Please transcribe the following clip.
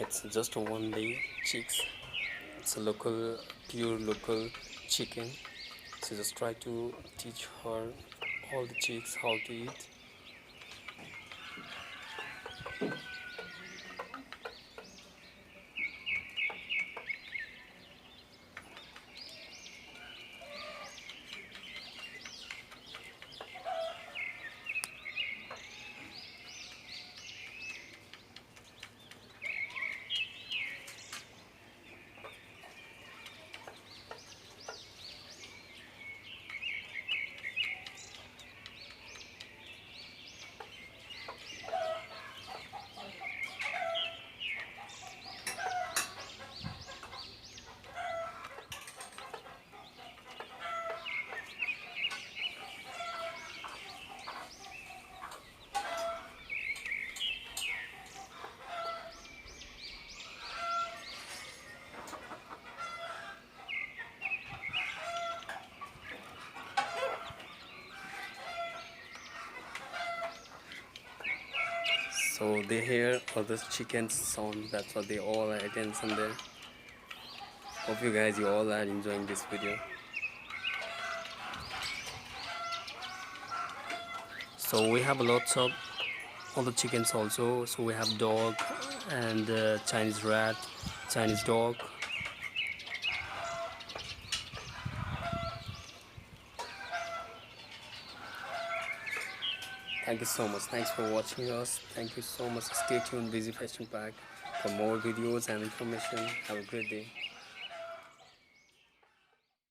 It's just a one day chicks. It's a local, pure local chicken. So just try to teach her all the chicks how to eat. So they hear other chickens sound, that's why they all are attention there. Hope you all are enjoying this video. So we have lots of other chickens also. So we have dog and Chinese rat, Chinese dog. Thank you so much. Thanks for watching us. Thank you so much. Stay tuned, Busy Fashion Pack, for more videos and information. Have a great day.